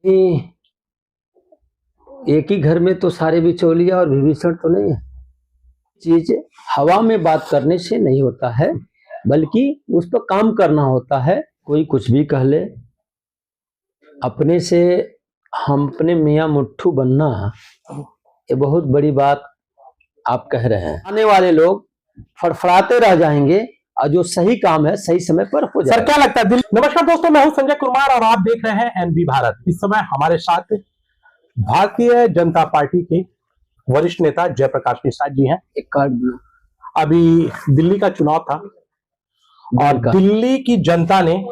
कि एक ही घर में तो सारे बिचौलिया और विभीषण तो नहीं है। चीज हवा में बात करने से नहीं होता है, बल्कि उस पर काम करना होता है। कोई कुछ भी कह ले, अपने से हम अपने मियाँ मुट्ठू बनना ये बहुत बड़ी बात आप कह रहे हैं। आने वाले लोग फड़फड़ाते रह जाएंगे और जो सही काम है सही समय पर हो जाएगा। सर क्या लगता है दिल्ली? नमस्कार दोस्तों, मैं हूं संजय कुमार और आप देख रहे हैं एनबी भारत। इस समय हमारे साथ भारतीय जनता पार्टी के वरिष्ठ नेता जयप्रकाश निषाद जी हैं। एक कार्ड अभी दिल्ली का चुनाव था और दिल्ली की जनता ने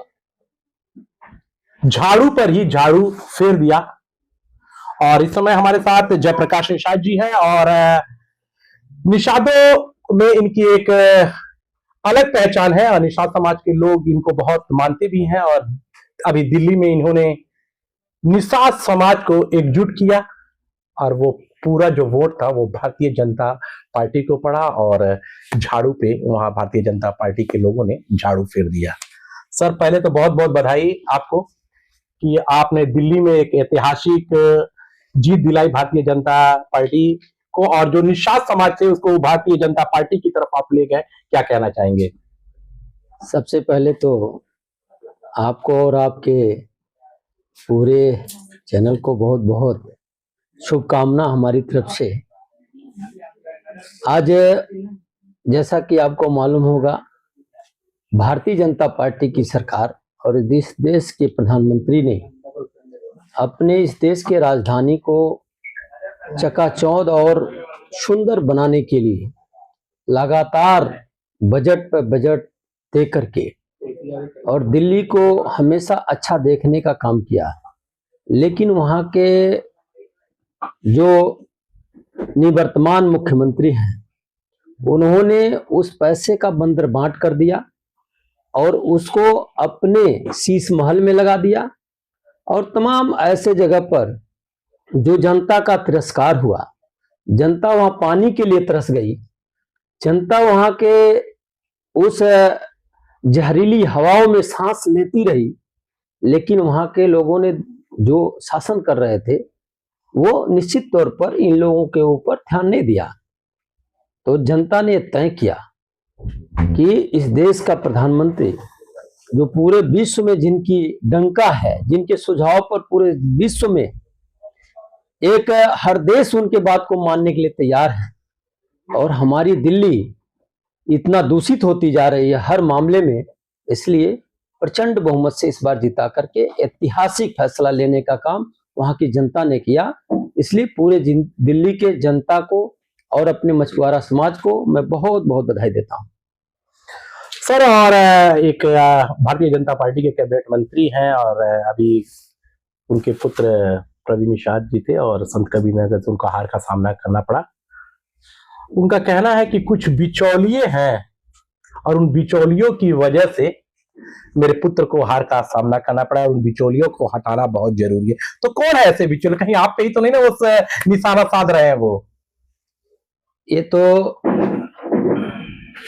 झाड़ू पर ही झाड़ू फेर दिया और इस समय हमारे साथ जयप्रकाश निषाद जी हैं और निषादों में इनकी एक अलग पहचान है और निषाद समाज के लोग इनको बहुत मानते भी हैं। और अभी दिल्ली में इन्होंने निषाद समाज को एकजुट किया और वो पूरा जो वोट था वो भारतीय जनता पार्टी को पड़ा और झाड़ू पे वहां भारतीय जनता पार्टी के लोगों ने झाड़ू फेर दिया। सर पहले तो बहुत बहुत बधाई आपको कि आपने दिल्ली में एक ऐतिहासिक जीत दिलाई भारतीय जनता पार्टी को, और जो निषाद समाज से उसको भारतीय जनता पार्टी की तरफ आप ले गए, क्या कहना चाहेंगे? सबसे पहले तो आपको और आपके पूरे चैनल को बहुत बहुत शुभकामना हमारी तरफ से। आज जैसा कि आपको मालूम होगा, भारतीय जनता पार्टी की सरकार और इस देश के प्रधानमंत्री ने अपने इस देश के राजधानी को चकाचौंध और सुंदर बनाने के लिए लगातार बजट पर बजट दे करके और दिल्ली को हमेशा अच्छा देखने का काम किया। लेकिन वहाँ के जो निवर्तमान मुख्यमंत्री हैं, उन्होंने उस पैसे का बंदरबांट कर दिया और उसको अपने शीश महल में लगा दिया और तमाम ऐसे जगह पर जो जनता का तिरस्कार हुआ। जनता वहां पानी के लिए तरस गई, जनता वहां के उस जहरीली हवाओं में सांस लेती रही, लेकिन वहां के लोगों ने जो शासन कर रहे थे वो निश्चित तौर पर इन लोगों के ऊपर ध्यान नहीं दिया। तो जनता ने तय किया कि इस देश का प्रधानमंत्री जो पूरे विश्व में जिनकी डंका है, जिनके सुझाव पर पूरे विश्व में एक हर देश उनके बात को मानने के लिए तैयार है, और हमारी दिल्ली इतना दूषित होती जा रही है हर मामले में, इसलिए प्रचंड बहुमत से इस बार जिता करके ऐतिहासिक फैसला लेने का काम वहां की जनता ने किया। इसलिए पूरे दिल्ली के जनता को और अपने मछुआरा समाज को मैं बहुत बहुत बधाई देता हूं। सर और एक भारतीय जनता पार्टी के कैबिनेट मंत्री हैं और अभी उनके पुत्र प्रवीण निषाद जी थे और संत कबीरनगर से उनको हार का सामना करना पड़ा। उनका कहना है कि कुछ बिचौलिए हैं और उन बिचौलियों की वजह से मेरे पुत्र को हार का सामना करना पड़ा, उन बिचौलियों को हटाना बहुत जरूरी है। तो कौन है ऐसे बिचौलिए? कहीं आप पे ही तो नहीं ना उस निशाना साध रहे हैं वो? ये तो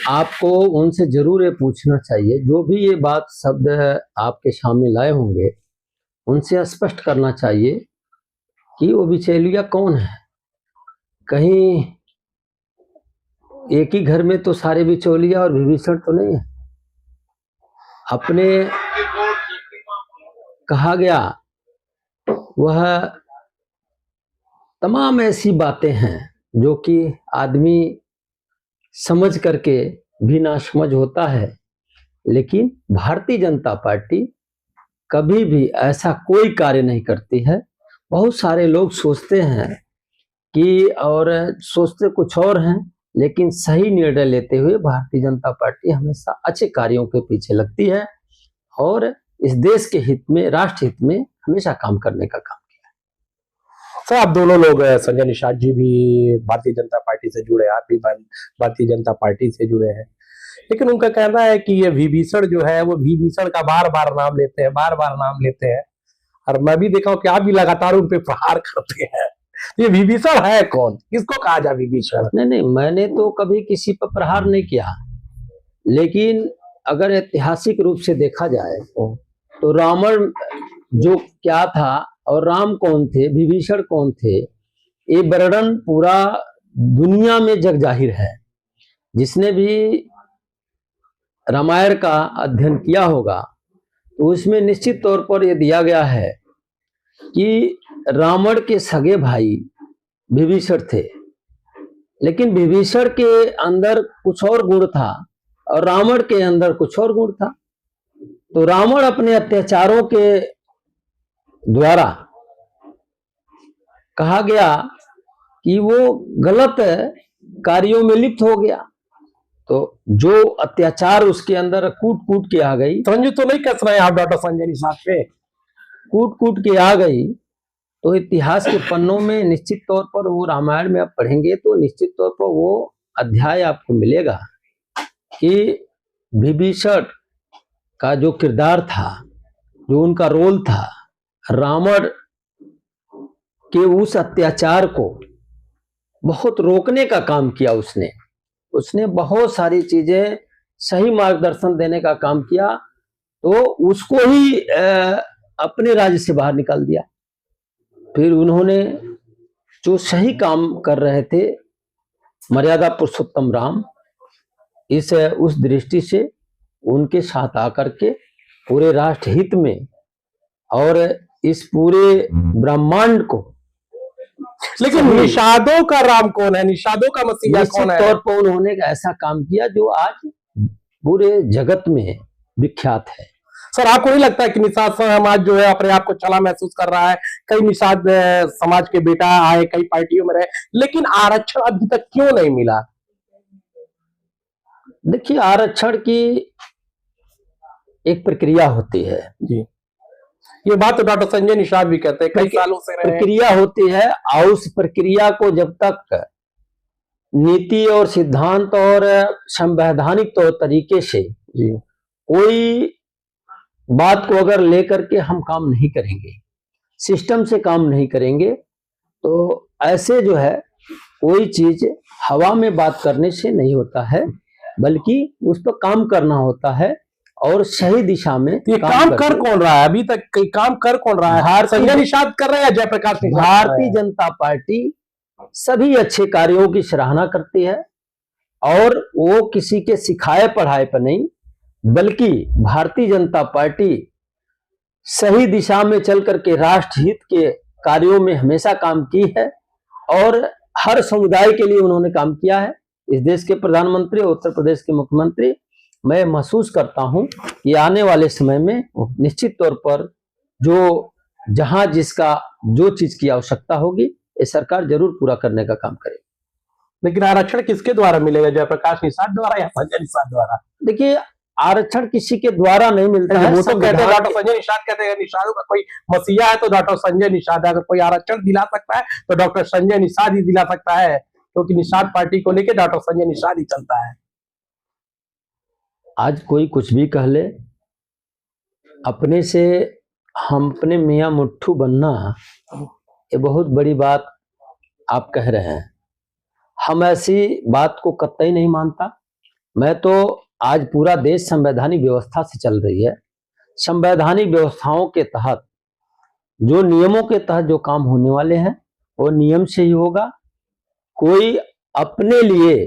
आपको उनसे जरूर ये पूछना चाहिए, जो भी ये बात शब्द आपके सामने लाए होंगे उनसे स्पष्ट करना चाहिए कि वो बिचौलिया कौन है। कहीं एक ही घर में तो सारे बिचौलिया और विभीषण तो नहीं है। अपने कहा गया वह तमाम ऐसी बातें हैं जो कि आदमी समझ करके भी नासमझ होता है, लेकिन भारतीय जनता पार्टी कभी भी ऐसा कोई कार्य नहीं करती है। बहुत सारे लोग सोचते हैं कि और सोचते कुछ और हैं, लेकिन सही निर्णय लेते हुए भारतीय जनता पार्टी हमेशा अच्छे कार्यों के पीछे लगती है और इस देश के हित में, राष्ट्र हित में हमेशा काम करने का काम किया है। सर आप दोनों लोग, संजय निषाद जी भी भारतीय जनता पार्टी से जुड़े, आप भी भारतीय जनता पार्टी से जुड़े हैं, लेकिन उनका कहना है कि ये विभीषण जो है वो विभीषण का बार बार नाम लेते हैं, बार बार नाम लेते हैं, और मैं भी देखा हूं कि आप भी लगातार उन पे प्रहार करते हैं। ये विभीषण है कौन? किसको कहा जाए विभीषण? नहीं, मैंने तो कभी किसी पर प्रहार नहीं किया, लेकिन अगर ऐतिहासिक रूप से देखा जाए तो रावण जो क्या था और राम कौन थे, विभीषण कौन थे, ये वर्णन पूरा दुनिया में जग जाहिर है। जिसने भी रामायण का अध्ययन किया होगा तो उसमें निश्चित तौर पर यह दिया गया है कि रावण के सगे भाई विभीषण थे, लेकिन विभीषण के अंदर कुछ और गुण था और रावण के अंदर कुछ और गुण था। तो रावण अपने अत्याचारों के द्वारा कहा गया कि वो गलत कार्यों में लिप्त हो गया, तो जो अत्याचार उसके अंदर कूट कूट के आ गई, संजय तो नहीं कस रहे हैं आप डॉक्टर संजय निषाद पे, कूट कूट के आ गई, तो इतिहास के पन्नों में निश्चित तौर पर वो रामायण में आप पढ़ेंगे तो निश्चित तौर पर वो अध्याय आपको मिलेगा कि विभीषण का जो किरदार था, जो उनका रोल था, रावण के उस अत्याचार को बहुत रोकने का काम किया उसने बहुत सारी चीजें सही मार्गदर्शन देने का काम किया, तो उसको ही अपने राज्य से बाहर निकाल दिया। फिर उन्होंने जो सही काम कर रहे थे, मर्यादा पुरुषोत्तम राम, उस दृष्टि से उनके साथ आकर के पूरे राष्ट्र हित में और इस पूरे ब्रह्मांड को, लेकिन निषादों का राम कौन है, निषादों का मसीहा कौन है? तौर पर उन्होंने एक ऐसा काम किया जो आज पूरे जगत में विख्यात है। सर, आपको नहीं लगता है कि निषाद समाज जो है अपने आप को चला महसूस कर रहा है? कई निषाद समाज के बेटा आए, कई पार्टियों में रहे, लेकिन आरक्षण अभी तक क्यों नहीं मिला? देखिए, आरक्षण की एक प्रक्रिया होती है जी, ये बात तो डॉक्टर संजय निषाद भी कहते हैं, कई सालों से रहे। प्रक्रिया होती है और उस प्रक्रिया को जब तक नीति और सिद्धांत और संवैधानिक तौर तरीके से जी कोई बात को अगर लेकर के हम काम नहीं करेंगे, सिस्टम से काम नहीं करेंगे, तो ऐसे जो है कोई चीज हवा में बात करने से नहीं होता है, बल्कि उस पर काम करना होता है और सही दिशा में। ये काम कर कौन रहा है अभी तक? काम कर कौन रहा है? संजय निषाद कर रहे हैं, जयप्रकाश निषाद? भारतीय जनता पार्टी सभी अच्छे कार्यों की सराहना करती है और वो किसी के सिखाए पढ़ाए पर नहीं, बल्कि भारतीय जनता पार्टी सही दिशा में चल करके राष्ट्र हित के कार्यों में हमेशा काम की है और हर समुदाय के लिए उन्होंने काम किया है। इस देश के प्रधानमंत्री, उत्तर प्रदेश के मुख्यमंत्री, मैं महसूस करता हूं कि आने वाले समय में निश्चित तौर पर जो जहां जिसका जो चीज की आवश्यकता होगी, ये सरकार जरूर पूरा करने का काम करेगी। लेकिन आरक्षण किसके द्वारा मिलेगा? जयप्रकाश निषाद द्वारा या संजय निषाद द्वारा? देखिए, आरक्षण किसी के द्वारा नहीं मिलता है। वो तो कहते हैं, डॉक्टर संजय निषाद कहते हैं निषादों का कोई मसीहा है तो डॉक्टर संजय निषाद है। अगर कोई आरक्षण दिला सकता है तो डॉक्टर संजय निषाद ही दिला सकता है, क्योंकि निषाद पार्टी को लेकर डॉक्टर संजय निषाद ही चलता है। आज कोई कुछ भी कह ले, अपने से हम अपने मियाँ मुट्ठू बनना, ये बहुत बड़ी बात आप कह रहे हैं। हम ऐसी बात को कतई नहीं मानता। मैं तो आज पूरा देश संवैधानिक व्यवस्था से चल रही है, संवैधानिक व्यवस्थाओं के तहत जो नियमों के तहत जो काम होने वाले हैं वो नियम से ही होगा। कोई अपने लिए,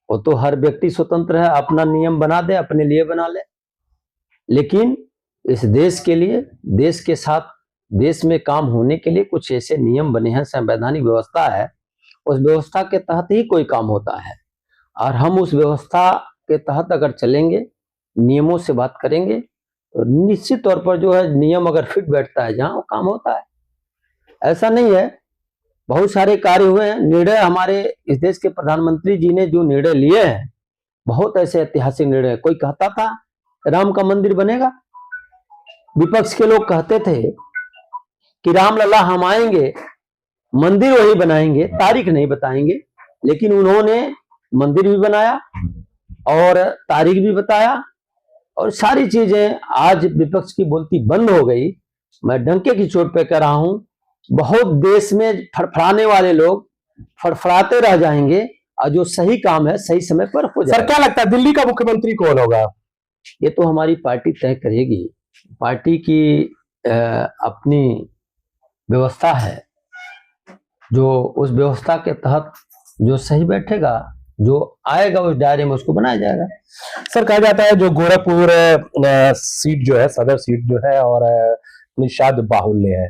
वो तो हर व्यक्ति स्वतंत्र है, अपना नियम बना दे, अपने लिए बना ले, लेकिन इस देश के लिए, देश के साथ, देश में काम होने के लिए कुछ ऐसे नियम बने हैं, संवैधानिक व्यवस्था है, उस व्यवस्था के तहत ही कोई काम होता है। और हम उस व्यवस्था के तहत अगर चलेंगे, नियमों से बात करेंगे, तो निश्चित तौर पर जो है नियम अगर फिट बैठता है जहां, वो काम होता है। ऐसा नहीं है, बहुत सारे कार्य हुए हैं। निर्णय हमारे इस देश के प्रधानमंत्री जी ने जो निर्णय लिए हैं, बहुत ऐसे ऐतिहासिक निर्णय। कोई कहता था राम का मंदिर बनेगा, विपक्ष के लोग कहते थे कि रामलला हम आएंगे, मंदिर वही बनाएंगे, तारीख नहीं बताएंगे, लेकिन उन्होंने मंदिर भी बनाया और तारीख भी बताया और सारी चीजें। आज विपक्ष की बोलती बंद हो गई। मैं डंके की चोट पे कह रहा हूं, बहुत देश में फड़फड़ाने वाले लोग फड़फड़ाते रह जाएंगे और जो सही काम है सही समय पर हो जाएगा। सर, क्या लगता है दिल्ली का मुख्यमंत्री कौन होगा? ये तो हमारी पार्टी तय करेगी। पार्टी की अपनी व्यवस्था है, जो उस व्यवस्था के तहत जो सही बैठेगा, जो आएगा उस दायरे में उसको बनाया जाएगा। सर कहा जाता है जो गोरखपुर सीट जो है, सदर सीट जो है, और निषाद बाहुल्य है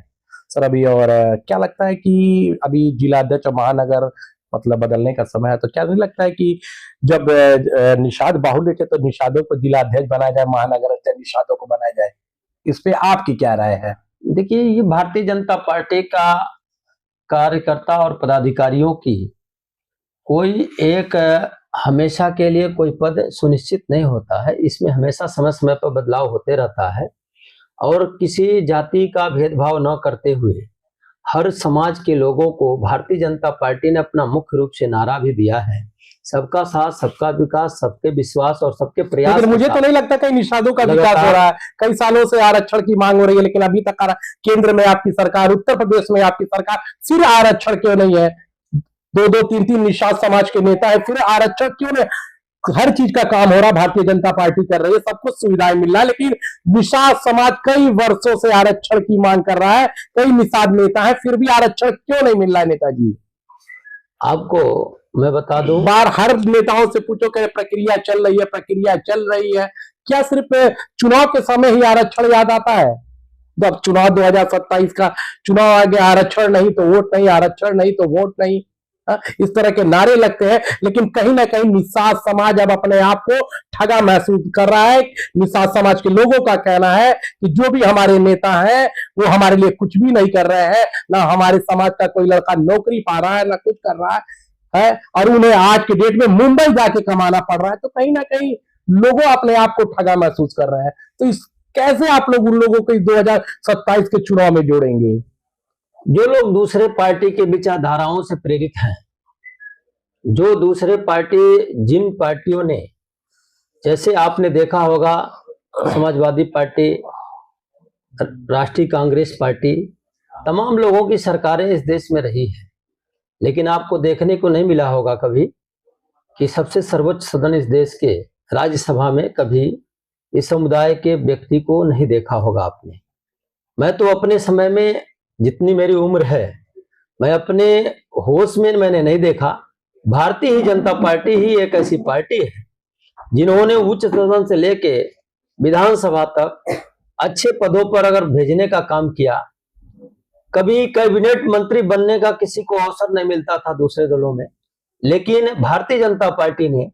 सर अभी, और क्या लगता है कि अभी जिलाध्यक्ष और महानगर मतलब बदलने का समय है, तो क्या नहीं लगता है कि जब निषाद बाहुल्य थे तो निषादों को जिलाध्यक्ष बनाया जाए, महानगर अध्यक्ष निषादों को बनाया जाए? इस पे आपकी क्या राय है? देखिए, ये भारतीय जनता पार्टी का कार्यकर्ता और पदाधिकारियों की कोई एक हमेशा के लिए कोई पद सुनिश्चित नहीं होता है। इसमें हमेशा समय समय पर बदलाव होते रहता है, और किसी जाति का भेदभाव न करते हुए हर समाज के लोगों को भारतीय जनता पार्टी ने अपना मुख्य रूप से नारा भी दिया है, सबका साथ, सबका विकास, सबके विश्वास और सबके प्रयास। लेकिन मुझे तो नहीं लगता कहीं निषादों का विकास हो रहा है। कई सालों से आरक्षण की मांग हो रही है, लेकिन अभी तक केंद्र में आपकी सरकार, उत्तर प्रदेश में आपकी सरकार, फिर आरक्षण क्यों नहीं है? दो दो तीन तीन निषाद समाज के नेता है, फिर आरक्षण क्यों नहीं? हर चीज का काम हो रहा, भारतीय जनता पार्टी कर रही है, सब कुछ सुविधाएं मिल रहा है, लेकिन निषाद समाज कई वर्षों से आरक्षण की मांग कर रहा है, कई निषाद नेता है, फिर भी आरक्षण क्यों नहीं मिल रहा है? नेताजी आपको मैं बता दूं, बार हर नेताओं से पूछो कि प्रक्रिया चल रही है, प्रक्रिया चल रही है, क्या सिर्फ चुनाव के समय ही आरक्षण याद आता है? जब चुनाव 2027 का चुनाव आ गया, आरक्षण नहीं तो वोट नहीं, आरक्षण नहीं तो वोट नहीं, इस तरह के नारे लगते हैं, लेकिन कहीं ना कहीं निषाद समाज अब अपने आप को ठगा महसूस कर रहा है। निषाद समाज के लोगों का कहना है कि जो भी हमारे नेता हैं वो हमारे लिए कुछ भी नहीं कर रहे हैं, ना हमारे समाज का कोई लड़का नौकरी पा रहा है, ना कुछ कर रहा है, और उन्हें आज के डेट में मुंबई जाके कमाना पड़ रहा है। तो कहीं ना कहीं लोगों अपने आप को ठगा महसूस कर रहे हैं। तो इस कैसे आप लोग उन लोगों को इस 2027 के चुनाव में जोड़ेंगे? जो लोग दूसरे पार्टी के विचारधाराओं से प्रेरित हैं, जो दूसरे पार्टी, जिन पार्टियों ने, जैसे आपने देखा होगा समाजवादी पार्टी, राष्ट्रीय कांग्रेस पार्टी, तमाम लोगों की सरकारें इस देश में रही है, लेकिन आपको देखने को नहीं मिला होगा कभी कि सबसे सर्वोच्च सदन इस देश के राज्यसभा में कभी इस समुदाय के व्यक्ति को नहीं देखा होगा आपने। मैं तो अपने समय में, जितनी मेरी उम्र है, मैं अपने होश में मैंने नहीं देखा। भारतीय जनता पार्टी ही एक ऐसी पार्टी है जिन्होंने उच्च सदन से लेके विधानसभा तक अच्छे पदों पर अगर भेजने का काम किया। कभी कैबिनेट मंत्री बनने का किसी को अवसर नहीं मिलता था दूसरे दलों में, लेकिन भारतीय जनता पार्टी ने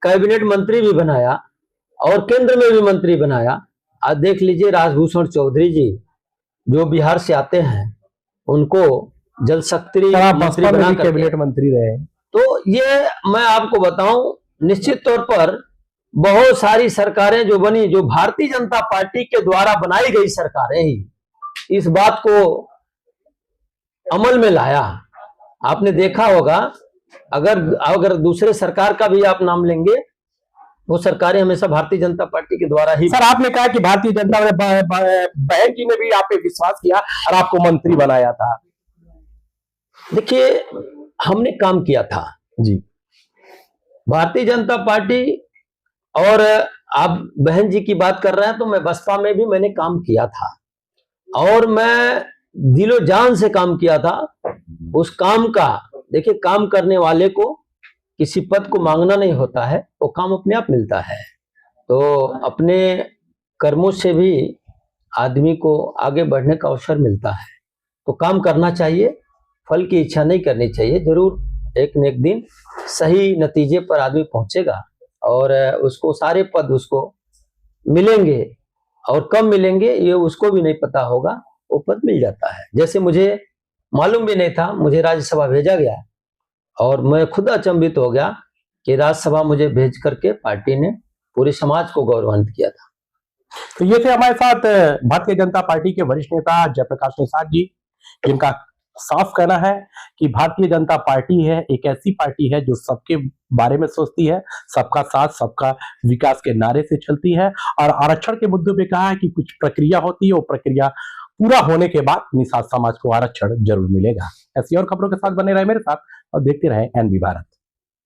कैबिनेट मंत्री भी बनाया और केंद्र में भी मंत्री बनाया। आज देख लीजिए, राजभूषण चौधरी जी जो बिहार से आते हैं, उनको जल शक्ति मंत्री बना कैबिनेट मंत्री रहे। तो ये मैं आपको बताऊं, निश्चित तौर पर बहुत सारी सरकारें जो बनी, जो भारतीय जनता पार्टी के द्वारा बनाई गई सरकारें ही इस बात को अमल में लाया। आपने देखा होगा, अगर दूसरे सरकार का भी आप नाम लेंगे, वो सरकारें हमेशा भारतीय जनता पार्टी के द्वारा ही। सर आपने कहा कि भारतीय जनता बहन जी ने भी आप पे विश्वास किया और आपको मंत्री बनाया था। देखिए, हमने काम किया था जी, भारतीय जनता पार्टी, और आप बहन जी की बात कर रहे हैं तो मैं बसपा में भी मैंने काम किया था, और मैं दिलो जान से काम किया था। उस काम का, देखिए, काम करने वाले को किसी पद को मांगना नहीं होता है, वो काम अपने आप मिलता है। तो अपने कर्मों से भी आदमी को आगे बढ़ने का अवसर मिलता है। तो काम करना चाहिए, फल की इच्छा नहीं करनी चाहिए। जरूर एक न एक दिन सही नतीजे पर आदमी पहुंचेगा और उसको सारे पद उसको मिलेंगे, और कब मिलेंगे ये उसको भी नहीं पता होगा, वो पद मिल जाता है। जैसे मुझे मालूम भी नहीं था, मुझे राज्यसभा भेजा गया और मैं खुद अचंभित हो गया कि राज्यसभा मुझे भेज करके पार्टी ने पूरे समाज को गौरवान्वित किया था। तो ये थे हमारे साथ भारतीय जनता पार्टी के वरिष्ठ नेता जयप्रकाश निषाद जी, जिनका साफ कहना है कि भारतीय जनता पार्टी है एक ऐसी पार्टी है जो सबके बारे में सोचती है, सबका साथ सबका विकास के नारे से चलती है, और आरक्षण के मुद्दे पे कहा है कि कुछ प्रक्रिया होती है, वो प्रक्रिया पूरा होने के बाद निषाद समाज को आरक्षण जरूर मिलेगा। ऐसी और खबरों के साथ बने रहे मेरे साथ और देखते रहे एनबी भारत।